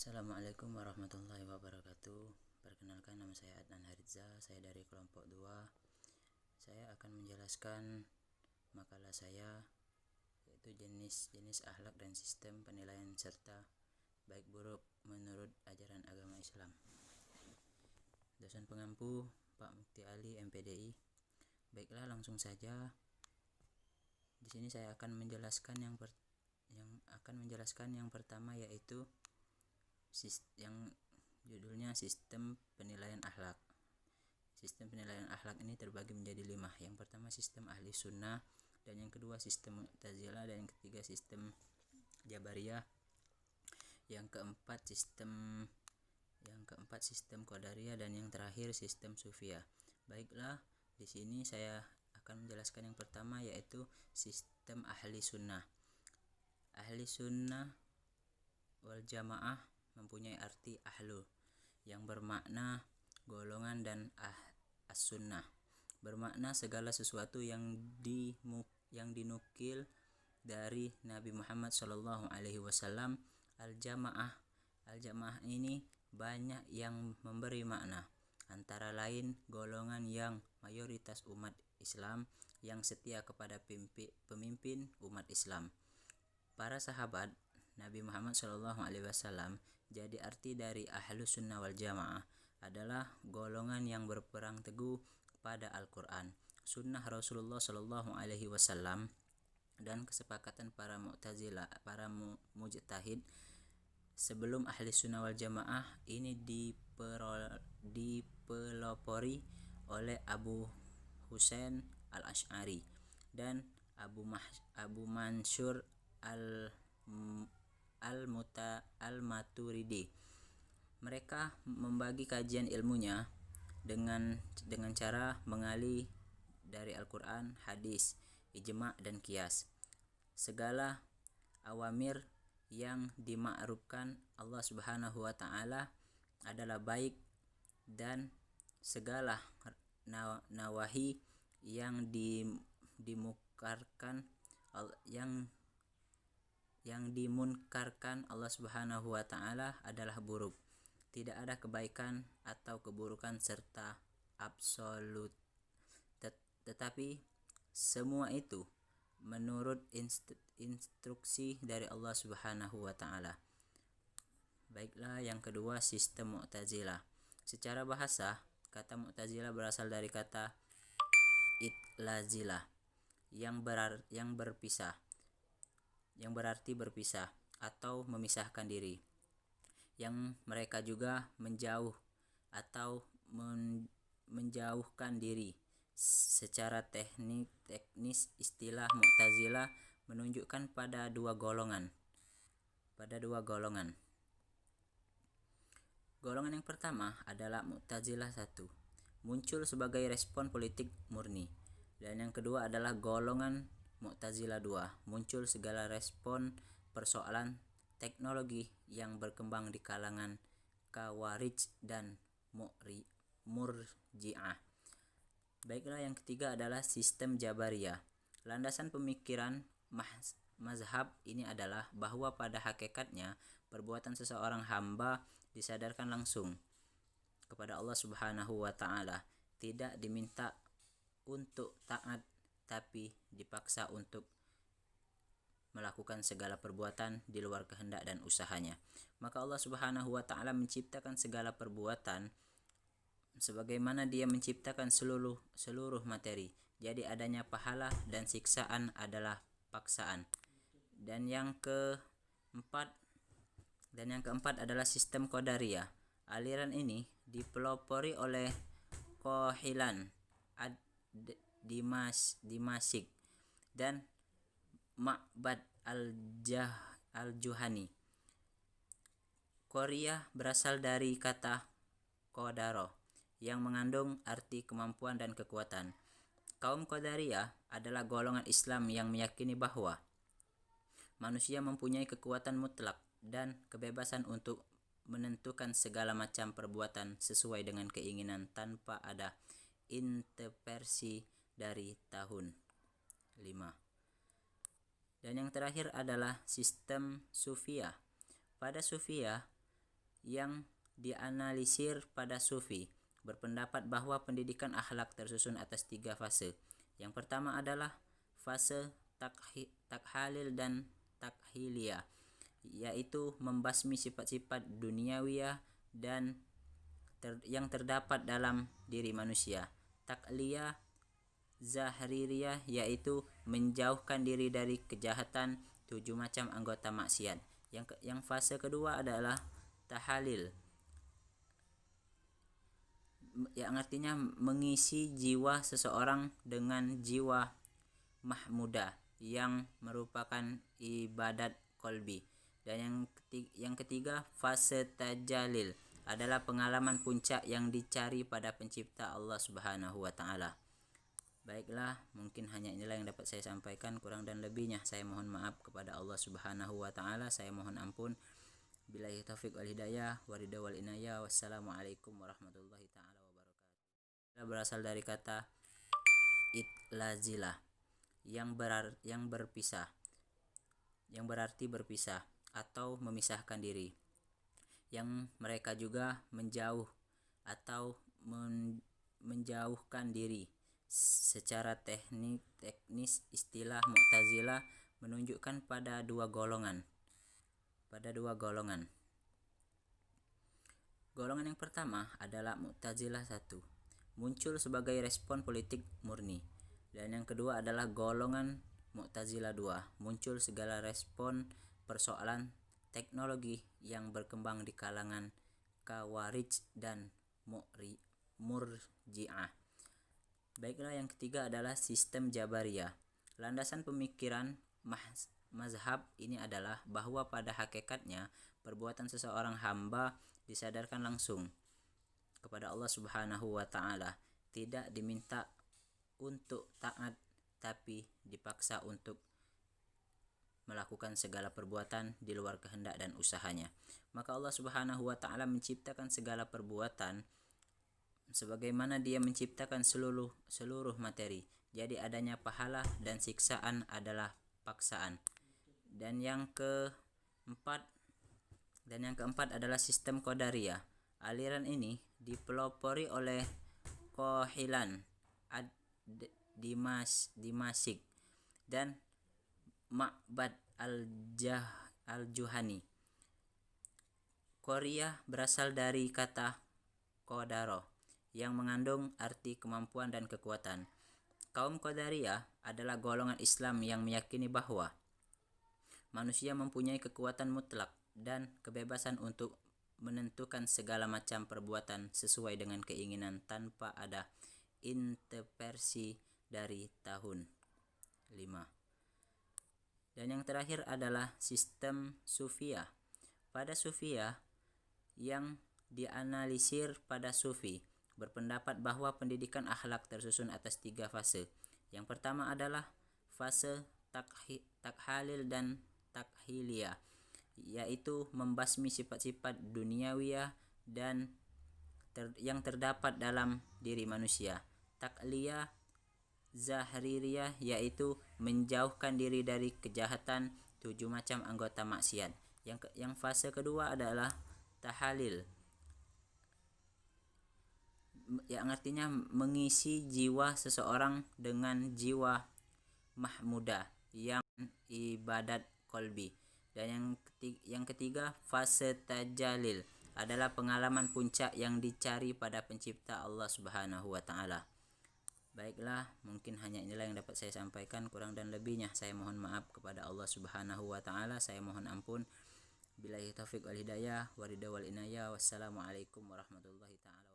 Assalamualaikum warahmatullahi wabarakatuh. Perkenalkan, nama saya Adnan Haritza. Saya dari kelompok 2. Saya akan menjelaskan makalah saya, yaitu jenis-jenis akhlak dan sistem penilaian serta baik buruk menurut ajaran agama Islam. Dosen pengampu Pak Mukti Ali, MPDI. Baiklah, langsung saja. Di sini saya akan menjelaskan yang pertama, yaitu yang judulnya sistem penilaian akhlak. Sistem penilaian akhlak ini terbagi menjadi 5. Yang pertama sistem ahli sunnah, dan yang kedua sistem Mu'tazilah, dan yang ketiga sistem Jabariyah, yang keempat sistem Qadariyah, dan yang terakhir sistem Sufiyah. Baiklah, di sini saya akan menjelaskan yang pertama, yaitu sistem ahli sunnah. Ahli sunnah wal jamaah mempunyai arti ahlu, yang bermakna golongan, dan as-sunnah bermakna segala sesuatu yang dinukil dari Nabi Muhammad SAW. Al-jamaah ini banyak yang memberi makna, antara lain golongan yang mayoritas umat Islam yang setia kepada pemimpin umat Islam, para sahabat Nabi Muhammad SAW. Jadi arti dari ahlus sunnah wal jamaah adalah golongan yang berperang teguh pada Al-Quran, sunnah Rasulullah SAW, dan kesepakatan para Mu'tazilah, para mujtahid. Sebelum ahli sunnah wal jamaah ini dipelopori oleh Abu Husain al-Asy'ari dan Abu Mansur al-Maturidi. Mereka membagi kajian ilmunya dengan cara mengali dari Al-Quran, hadis, ijma' dan qiyas. Segala awamir yang dima'rufkan Allah Subhanahu wa taala adalah baik, dan segala nawahi yang dimunkarkan Allah Subhanahu wa taala adalah buruk. Tidak ada kebaikan atau keburukan serta absolut, tetapi semua itu menurut instruksi dari Allah Subhanahu wa taala. Baiklah, yang kedua sistem Mu'tazilah. Secara bahasa, kata Mu'tazilah berasal dari kata itlazilah yang berarti berpisah atau memisahkan diri, yang mereka juga menjauh atau menjauhkan diri. Secara teknis istilah Mu'tazilah menunjukkan pada dua golongan. Golongan yang pertama adalah Mu'tazilah 1, muncul sebagai respon politik murni. Dan yang kedua adalah golongan Mu'tazilah 2, muncul segala respon persoalan teknologi yang berkembang di kalangan Khawarij dan Murji'ah. Baiklah, yang ketiga adalah sistem Jabariyah. Landasan pemikiran mazhab ini adalah bahwa pada hakikatnya perbuatan seseorang hamba disadarkan langsung kepada Allah Subhanahu wa taala, tidak diminta untuk taat, tapi dipaksa untuk melakukan segala perbuatan di luar kehendak dan usahanya. Maka Allah Subhanahu wa taala menciptakan segala perbuatan sebagaimana Dia menciptakan seluruh materi. Jadi adanya pahala dan siksaan adalah paksaan. Dan yang keempat adalah sistem Qadariyah. Aliran ini dipelopori oleh Qahilan Dimashq dan Ma'bad al-Juhani. Qadariyah berasal dari kata qadara yang mengandung arti kemampuan dan kekuatan. Kaum Qadariyah adalah golongan Islam yang meyakini bahwa manusia mempunyai kekuatan mutlak dan kebebasan untuk menentukan segala macam perbuatan sesuai dengan keinginan tanpa ada intervensi dari tahun 5. Dan yang terakhir adalah sistem Sufiyah. Pada Sufiyah, yang dianalisir pada Sufi berpendapat bahwa pendidikan akhlak tersusun atas 3 fase. Yang pertama adalah fase takhalil dan takhiliyah, yaitu membasmi sifat-sifat duniawiyah dan yang terdapat dalam diri manusia. Takliyah zahririyah, yaitu menjauhkan diri dari kejahatan 7 macam anggota maksiat. Yang fase kedua adalah tahalil, yang artinya mengisi jiwa seseorang dengan jiwa mahmudah yang merupakan ibadat kolbi. Dan yang ketiga fase tajalil adalah pengalaman puncak yang dicari pada pencipta Allah Subhanahu wa taala. Baiklah, mungkin hanya inilah yang dapat saya sampaikan, kurang dan lebihnya saya mohon maaf kepada Allah Subhanahu wa taala, saya mohon ampun. Billahi taufiq wal hidayah, waridha wal inayah. Wassalamualaikum warahmatullahi taala wabarakatuh. Berasal dari kata itlazilah yang berpisah, yang berarti berpisah atau memisahkan diri. Yang mereka juga menjauh atau menjauhkan diri. Secara teknis istilah Mu'tazilah menunjukkan pada dua golongan. Golongan yang pertama adalah Mu'tazilah 1, muncul sebagai respon politik murni. Dan yang kedua adalah golongan Mu'tazilah 2, muncul segala respon persoalan teknologi yang berkembang di kalangan Khawarij dan Murji'ah. Baiklah, yang ketiga adalah sistem Jabariyah. Landasan pemikiran mazhab ini adalah bahwa pada hakikatnya perbuatan seseorang hamba disadarkan langsung kepada Allah Subhanahu wa taala, tidak diminta untuk taat tapi dipaksa untuk melakukan segala perbuatan di luar kehendak dan usahanya. Maka Allah Subhanahu wa taala menciptakan segala perbuatan sebagaimana Dia menciptakan seluruh materi. Jadi adanya pahala dan siksaan adalah paksaan. Dan yang keempat adalah sistem Qadariyah. Aliran ini dipelopori oleh Qahilan Dimashq dan Ma'bad al-Juhani. Qadariyah berasal dari kata qadaro yang mengandung arti kemampuan dan kekuatan. Kaum Qadariyah adalah golongan Islam yang meyakini bahwa manusia mempunyai kekuatan mutlak dan kebebasan untuk menentukan segala macam perbuatan sesuai dengan keinginan tanpa ada intervensi dari tahun 5. Dan yang terakhir adalah sistem Sufiyah. Pada Sufiyah yang dianalisir pada Sufi berpendapat bahwa pendidikan akhlak tersusun atas 3 fase. Yang pertama adalah fase takhalil dan takhiliyah, yaitu membasmi sifat-sifat duniawiyah dan yang terdapat dalam diri manusia. Takliyah zahririyah, yaitu menjauhkan diri dari kejahatan 7 macam anggota maksiat. Yang fase kedua adalah tahalil, yang artinya mengisi jiwa seseorang dengan jiwa mahmudah yang ibadat kolbi. Dan yang ketiga fase tajalil adalah pengalaman puncak yang dicari pada pencipta Allah Subhanahu wa taala. Baiklah, mungkin hanya inilah yang dapat saya sampaikan, kurang dan lebihnya saya mohon maaf kepada Allah Subhanahu wa taala, saya mohon ampun. Billahi taufiq wal hidayah, waridha wal inayah. Wassalamualaikum warahmatullahi taala.